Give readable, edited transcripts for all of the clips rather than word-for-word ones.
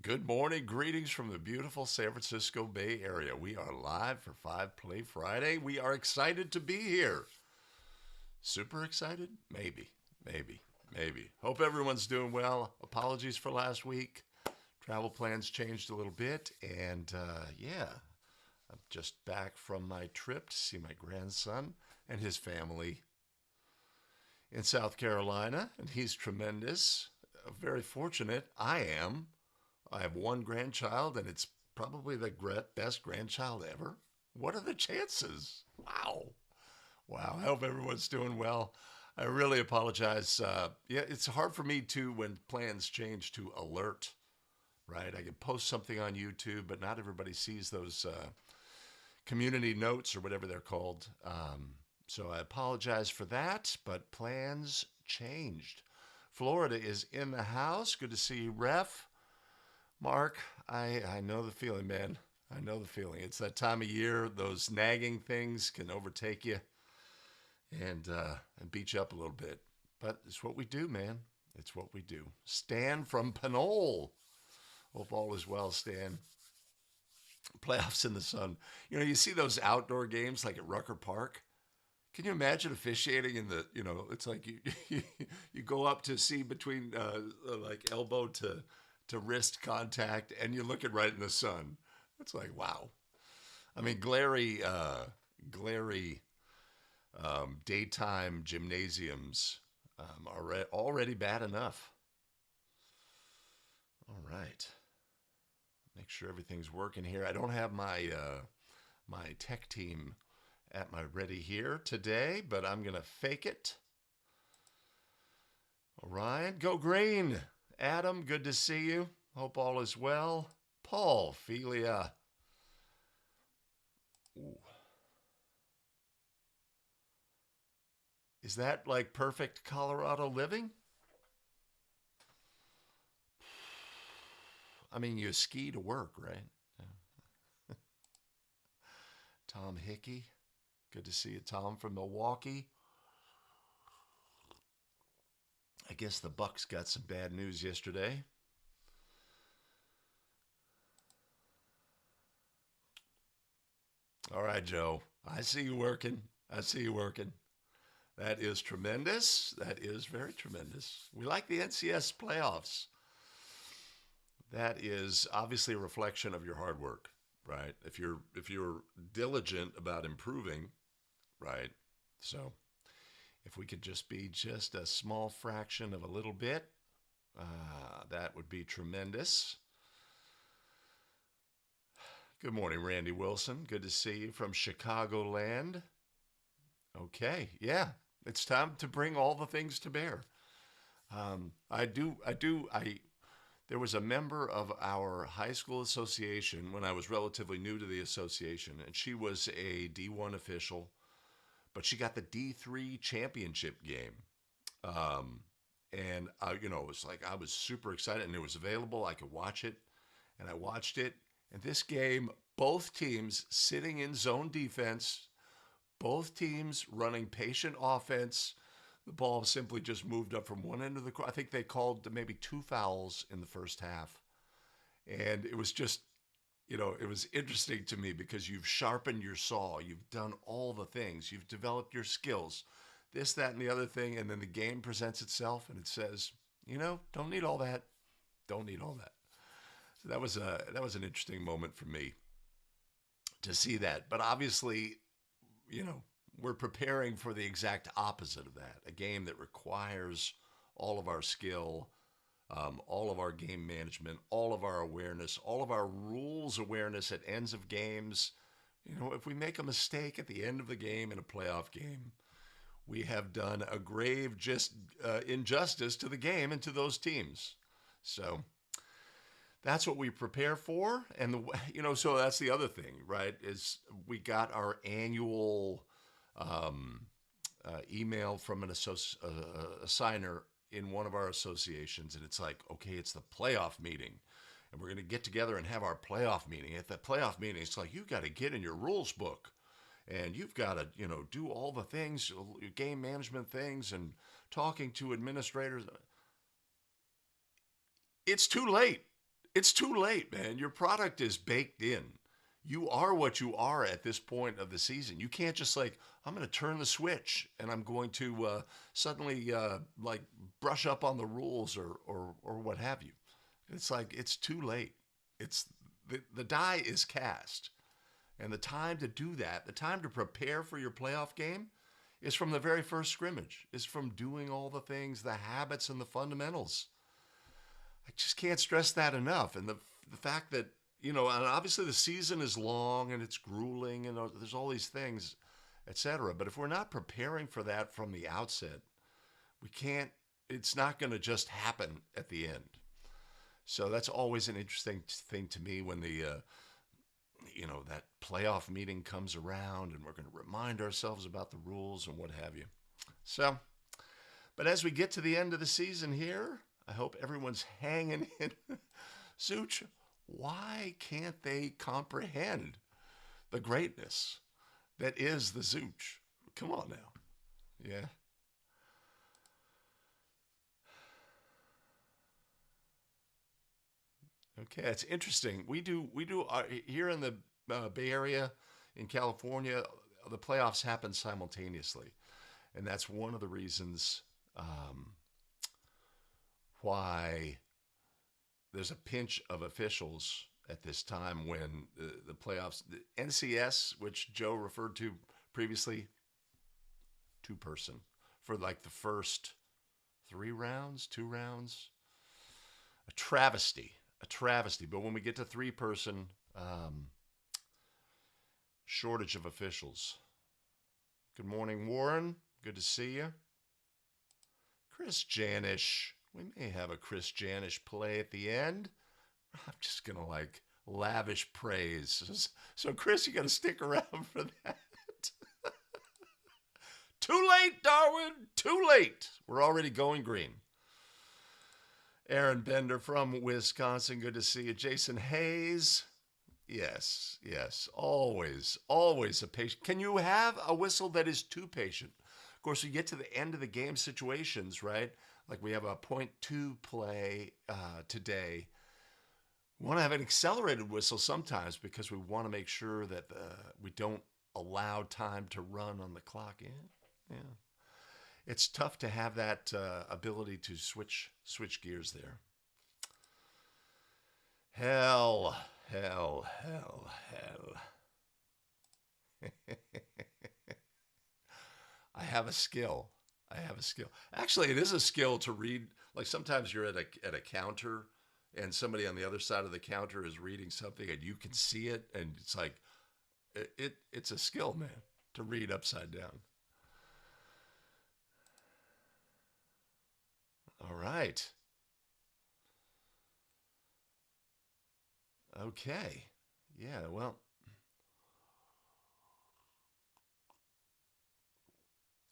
Good morning. Greetings from the beautiful San Francisco Bay Area. We are live for 5 Play Friday. We are excited to be here. Super excited? Maybe, maybe. Hope everyone's doing well. Apologies for last week. Travel plans changed a little bit. And I'm just back from my trip to see my grandson and his family in South Carolina. And he's tremendous. Very fortunate. I have one grandchild, and it's probably the best grandchild ever. What are the chances? Wow. Wow. I hope everyone's doing well. I really apologize. It's hard for me to, when plans change, to alert, right? I can post something on YouTube, but not everybody sees those community notes or whatever they're called. So I apologize for that, but plans changed. Florida is in the house. Good to see you, Ref. Mark, I know the feeling, man. I know the feeling. It's that time of year. Those nagging things can overtake you and beat you up a little bit. But it's what we do, man. It's what we do. Stan from Pinole. Hope all is well, Stan. Playoffs in the sun. You see those outdoor games like at Rucker Park? Can you imagine officiating in the, it's like you go up to see between like elbow to wrist contact, and you're looking right in the sun. It's like, wow. I mean, glary daytime gymnasiums are already bad enough. All right. Make sure everything's working here. I don't have my my tech team at my ready here today, but I'm going to fake it. All right. Go green. Adam, good to see you. Hope all is well. Paul, Philia. Ooh. Is that like perfect Colorado living? I mean, you ski to work, right? Tom Hickey. Good to see you, Tom, from Milwaukee. I guess the Bucks got some bad news yesterday. All right, Joe. I see you working. That is tremendous. That is very tremendous. We like the NCS playoffs. That is obviously a reflection of your hard work, right? If you're diligent about improving, right? So if we could just be just a small fraction of a little bit, that would be tremendous. Good morning, Randy Wilson. Good to see you from Chicagoland. Okay, yeah, it's time to bring all the things to bear. There was a member of our high school association when I was relatively new to the association, and she was a D1 official, but she got the D3 championship game. And it was like I was super excited, and it was available. I could watch it, and I watched it. And this game, both teams sitting in zone defense, both teams running patient offense. The ball simply just moved up from one end of the court. I think they called maybe 2 fouls in the first half. And it was just, it was interesting to me because you've sharpened your saw. You've done all the things. You've developed your skills, this, that, and the other thing. And then the game presents itself and it says, don't need all that. Don't need all that. So that was an interesting moment for me to see that. But obviously, we're preparing for the exact opposite of that. A game that requires all of our skill, all of our game management, all of our awareness, all of our rules awareness at ends of games. If we make a mistake at the end of the game in a playoff game, we have done a grave injustice to the game and to those teams. So that's what we prepare for. And, so that's the other thing, right, is we got our annual email from an assigner in one of our associations. And it's like, okay, it's the playoff meeting. And we're going to get together and have our playoff meeting. At the playoff meeting, it's like, you've got to get in your rules book. And you've got to, do all the things, game management things, and talking to administrators. It's too late. It's too late, man. Your product is baked in. You are what you are at this point of the season. You can't just like, I'm going to turn the switch and I'm going to suddenly like brush up on the rules or what have you. It's like, it's too late. It's the die is cast. And the time to do that, the time to prepare for your playoff game is from the very first scrimmage, is from doing all the things, the habits and the fundamentals. I just can't stress that enough. And the fact that, and obviously the season is long and it's grueling and there's all these things, etc. But if we're not preparing for that from the outset, we can't, it's not going to just happen at the end. So that's always an interesting thing to me when that playoff meeting comes around and we're going to remind ourselves about the rules and what have you. So, but as we get to the end of the season here, I hope everyone's hanging in. Zooch, why can't they comprehend the greatness that is the Zooch? Come on now. Yeah. Okay, it's interesting. We do here in the Bay Area in California, the playoffs happen simultaneously, and that's one of the reasons why there's a pinch of officials at this time when the playoffs, the NCS, which Joe referred to previously, two-person for like the first 2 rounds, a travesty. But when we get to three-person, shortage of officials. Good morning, Warren. Good to see you. Chris Janish. We may have a Chris Janish play at the end. I'm just going to lavish praise. So Chris, you got to stick around for that. Too late, Darwin. Too late. We're already going green. Aaron Bender from Wisconsin. Good to see you. Jason Hayes. Yes. Always a patient. Can you have a whistle that is too patient? Of course, we get to the end of the game situations, right? Like we have a .2 play today. We want to have an accelerated whistle sometimes because we want to make sure that we don't allow time to run on the clock. Yeah. It's tough to have that ability to switch gears there. Hell. I have a skill. Actually, it is a skill to read. Like sometimes you're at a counter and somebody on the other side of the counter is reading something and you can see it and it's like it's a skill, man, to read upside down. All right. Okay. Yeah, well,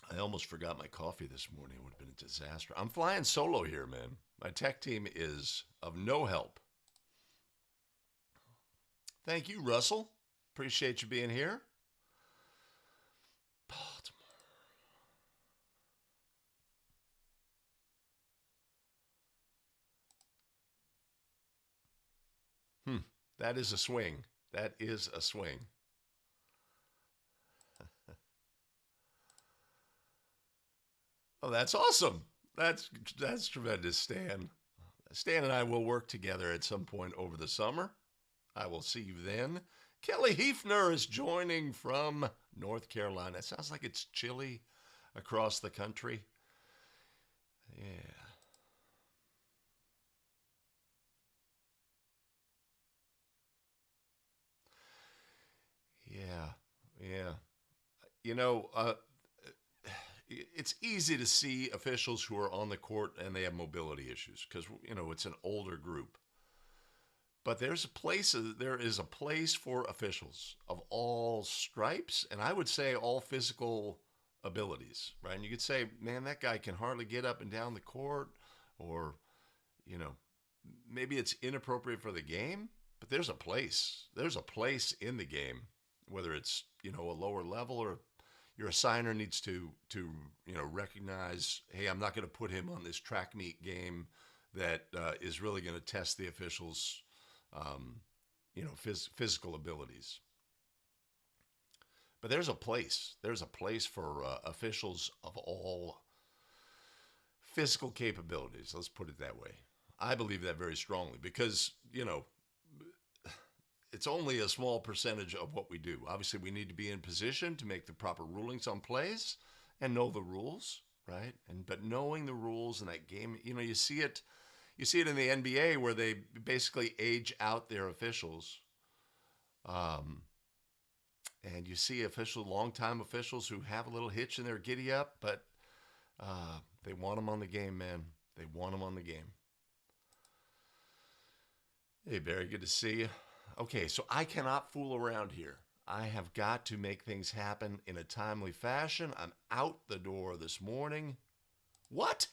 I almost forgot my coffee this morning. It would have been a disaster. I'm flying solo here, man. My tech team is of no help. Thank you, Russell. Appreciate you being here. That is a swing. Oh, that's awesome. That's tremendous, Stan. Stan and I will work together at some point over the summer. I will see you then. Kelly Hefner is joining from North Carolina. It sounds like it's chilly across the country. Yeah. Yeah. It's easy to see officials who are on the court and they have mobility issues because, it's an older group. But there is a place for officials of all stripes, and I would say all physical abilities, right? And you could say, man, that guy can hardly get up and down the court, or, maybe it's inappropriate for the game, but there's a place. There's a place in the game, whether it's, a lower level or your assigner needs to recognize, hey, I'm not going to put him on this track meet game that is really going to test the officials' um, physical abilities. But there's a place. There's a place for officials of all physical capabilities. Let's put it that way. I believe that very strongly because, it's only a small percentage of what we do. Obviously, we need to be in position to make the proper rulings on plays and know the rules, right? But knowing the rules in that game, you see it in the NBA where they basically age out their officials. Um, and you see longtime officials who have a little hitch in their giddy up, but they want them on the game, man. They want them on the game. Hey, Barry, good to see you. Okay, so I cannot fool around here. I have got to make things happen in a timely fashion. I'm out the door this morning. What?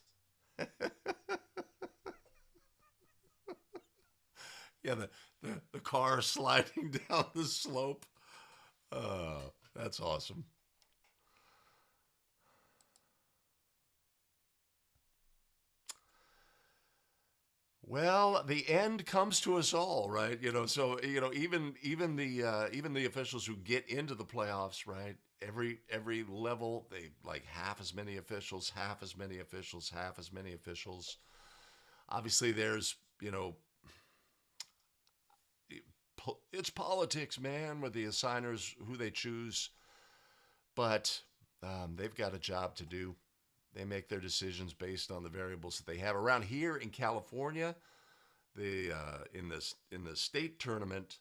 Yeah, the car sliding down the slope. That's awesome. Well, the end comes to us all, right? So even the officials who get into the playoffs, right? Every level, they like half as many officials, half as many officials, half as many officials. Obviously, there's it's politics, man, with the assigners who they choose, but they've got a job to do. They make their decisions based on the variables that they have. Around here in California, in the state tournament,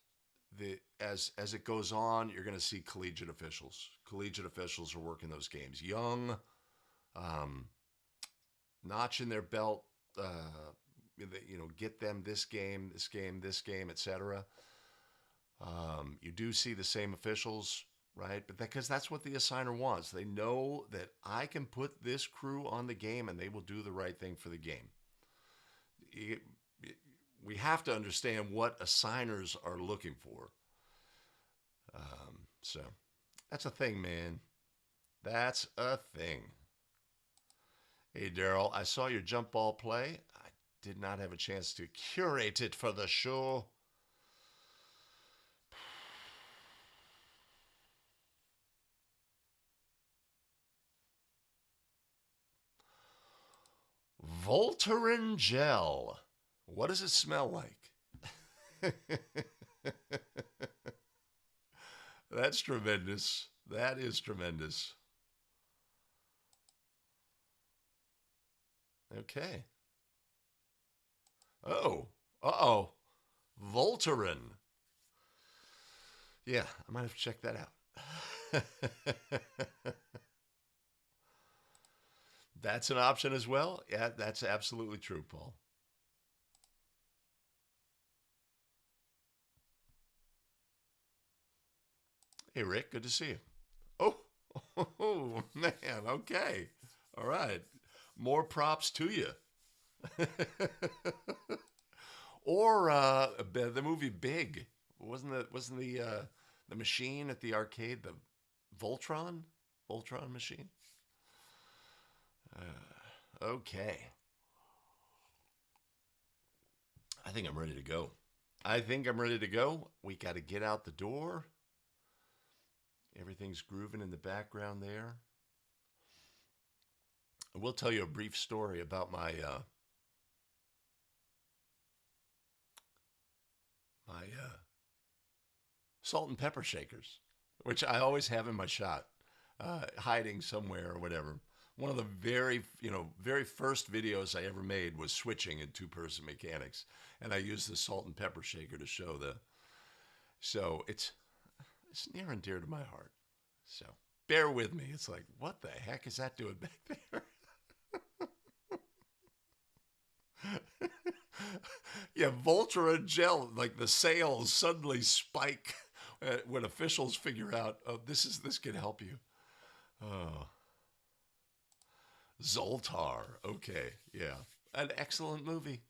as it goes on, you're going to see collegiate officials. Collegiate officials are working those games. Young, notch in their belt. Get them this game, this game, this game, etc. You do see the same officials, right? But because that's what the assigner wants. They know that I can put this crew on the game and they will do the right thing for the game. We have to understand what assigners are looking for. So that's a thing, man. That's a thing. Hey, Daryl, I saw your jump ball play. I did not have a chance to curate it for the show. Voltaren gel. What does it smell like? That's tremendous. That is tremendous. Okay. Oh. Uh-oh. Voltaren. Yeah, I might have to check that out. That's an option as well. Yeah, that's absolutely true, Paul. Hey, Rick, good to see you. Oh, oh man, okay. All right. More props to you. Or the movie Big. Wasn't the machine at the arcade the Voltron? Voltron machine? Okay. I think I'm ready to go. I think I'm ready to go. We got to get out the door. Everything's grooving in the background there. I will tell you a brief story about my salt and pepper shakers, which I always have in my shot, hiding somewhere or whatever. One of the very first videos I ever made was switching in two-person mechanics, and I used the salt and pepper shaker to show So it's near and dear to my heart. So bear with me. It's like, what the heck is that doing back there? Yeah, Voltaren gel, like the sales suddenly spike when officials figure out, oh, this can help you. Oh, Zoltar. Okay, yeah, an excellent movie.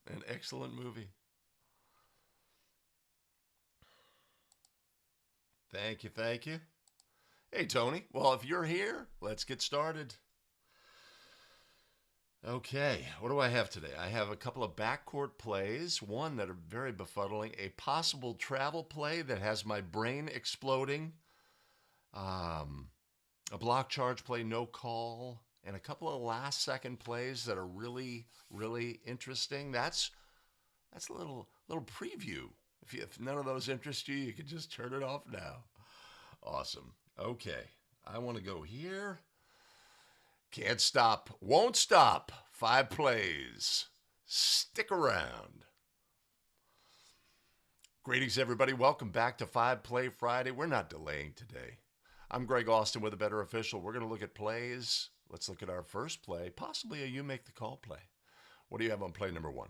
An excellent movie. Thank you, thank you. Hey, Tony. Well, if you're here, let's get started. Okay, what do I have today? I have a couple of backcourt plays, one that are very befuddling, a possible travel play that has my brain exploding, um, a block charge play, no call, and a couple of last second plays that are really, really interesting. That's a little preview. If none of those interest you, you can just turn it off now. Awesome. Okay, I want to go here. Can't stop, won't stop. 5 plays. Stick around. Greetings, everybody. Welcome back to 5 Play Friday. We're not delaying today. I'm Greg Austin with a Better Official. We're going to look at plays. Let's look at our first play, possibly a You Make the Call play. What do you have on play number 1?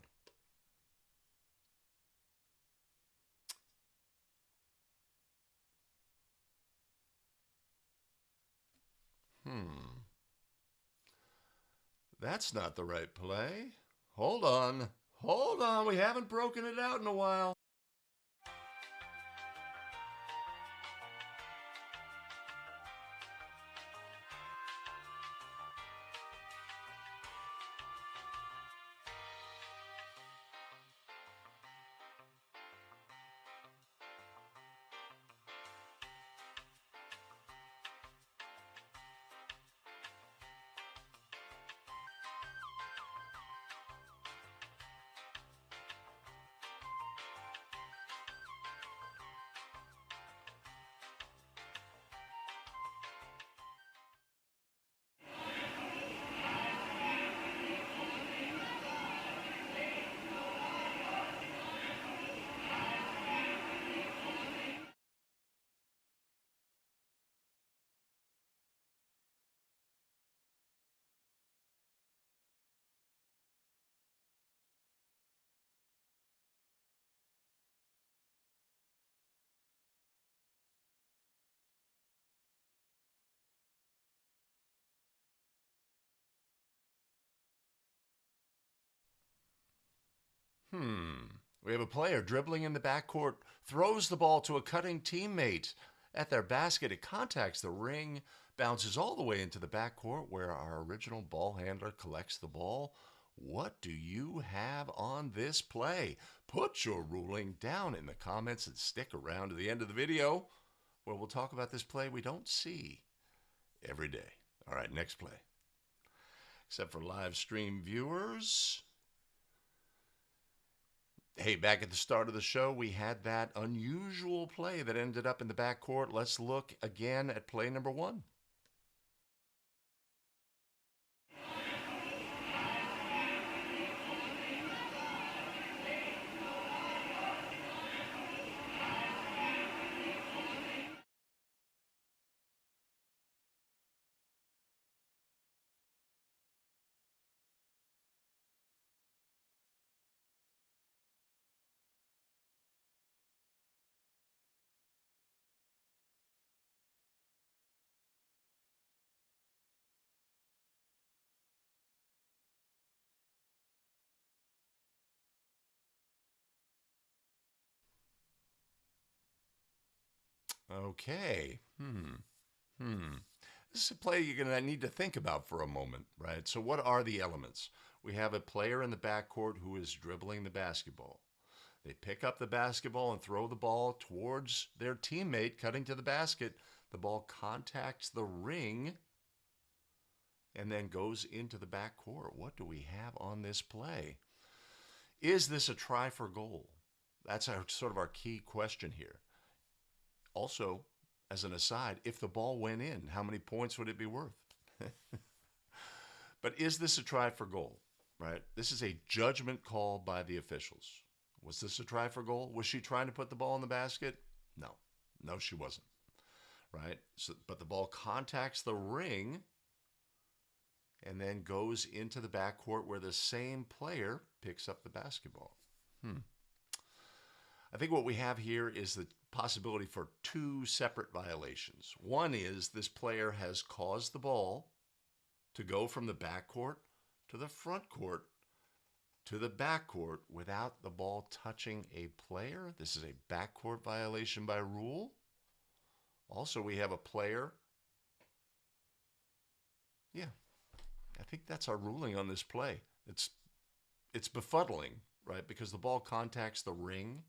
That's not the right play. Hold on. Hold on. We haven't broken it out in a while. We have a player dribbling in the backcourt, throws the ball to a cutting teammate at their basket. It contacts the ring, bounces all the way into the backcourt where our original ball handler collects the ball. What do you have on this play? Put your ruling down in the comments and stick around to the end of the video where we'll talk about this play we don't see every day. All right, next play. Except for live stream viewers. Hey, back at the start of the show, we had that unusual play that ended up in the backcourt. Let's look again at play number 1. Okay. This is a play you're going to need to think about for a moment, right? So what are the elements? We have a player in the backcourt who is dribbling the basketball. They pick up the basketball and throw the ball towards their teammate, cutting to the basket. The ball contacts the ring and then goes into the backcourt. What do we have on this play? Is this a try for goal? That's sort of our key question here. Also, as an aside, if the ball went in, how many points would it be worth? But is this a try for goal, right? This is a judgment call by the officials. Was this a try for goal? Was she trying to put the ball in the basket? No. No, she wasn't, right? So, but the ball contacts the ring and then goes into the backcourt where the same player picks up the basketball. I think what we have here is the possibility for 2 separate violations. One is this player has caused the ball to go from the backcourt to the front court to the backcourt without the ball touching a player. This is a backcourt violation by rule. Also, we have a player. Yeah, I think that's our ruling on this play. It's befuddling, right? Because the ball contacts the ring,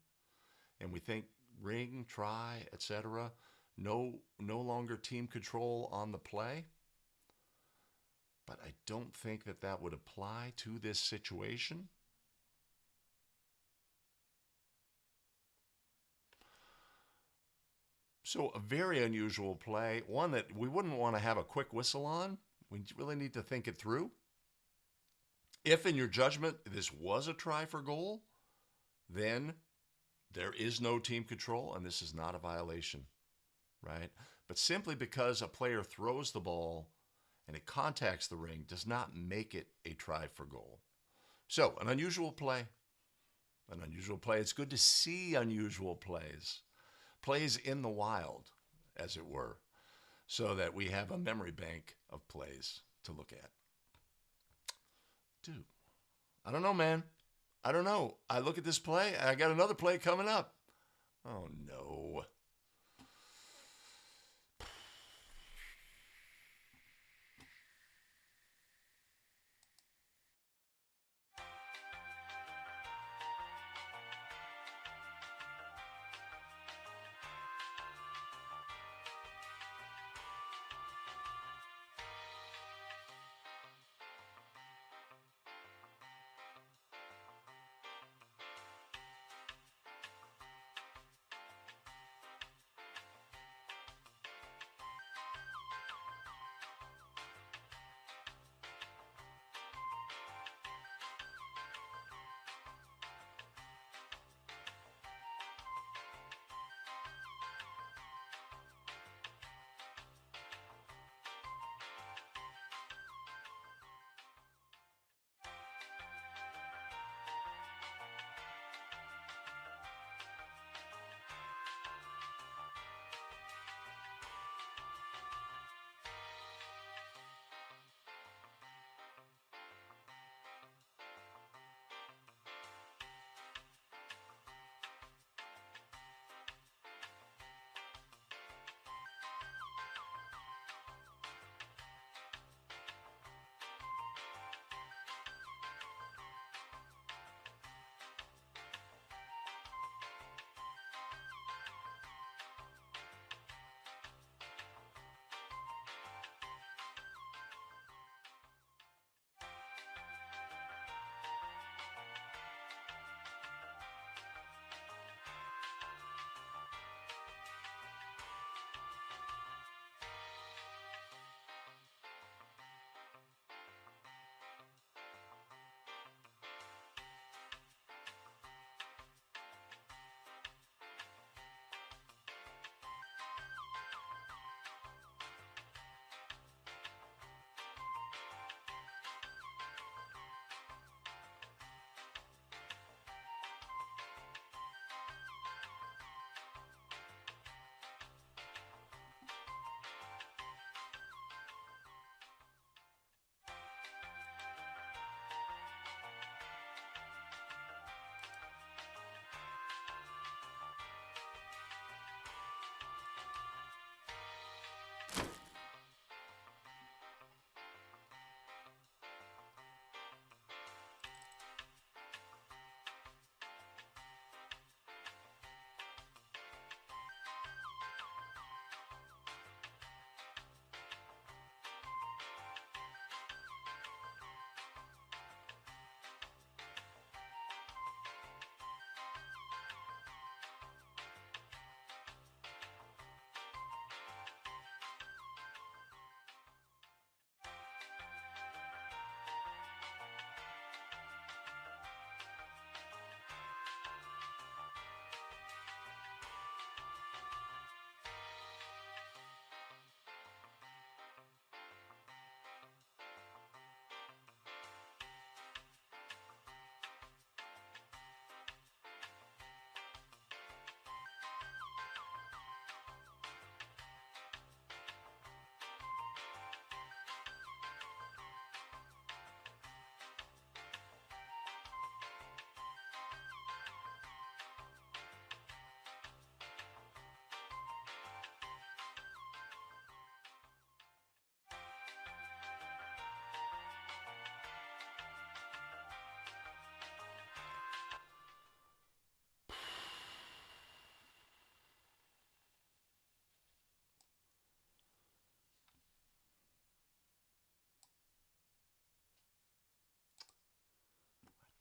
and we think ring, try, etc. No longer team control on the play. But I don't think that that would apply to this situation. So a very unusual play, one that we wouldn't want to have a quick whistle on. We really need to think it through. If in your judgment this was a try for goal, then there is no team control and this is not a violation, right? But simply because a player throws the ball and it contacts the ring does not make it a try for goal. So, an unusual play. An unusual play. It's good to see unusual plays. Plays in the wild, as it were, so that we have a memory bank of plays to look at. Dude, I don't know, man. I don't know. I look at this play, I got another play coming up. Oh, no.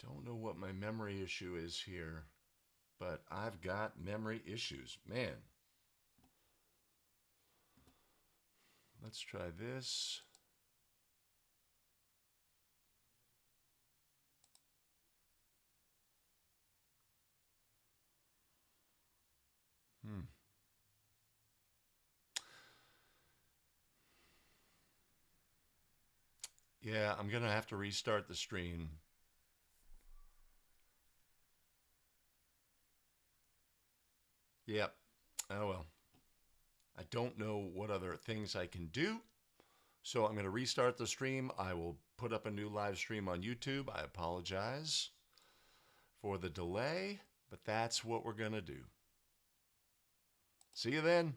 Don't know what my memory issue is here, but I've got memory issues. Man. Let's try this. Yeah, I'm going to have to restart the stream. Yep. Oh well. I don't know what other things I can do. So I'm going to restart the stream. I will put up a new live stream on YouTube. I apologize for the delay, but that's what we're going to do. See you then.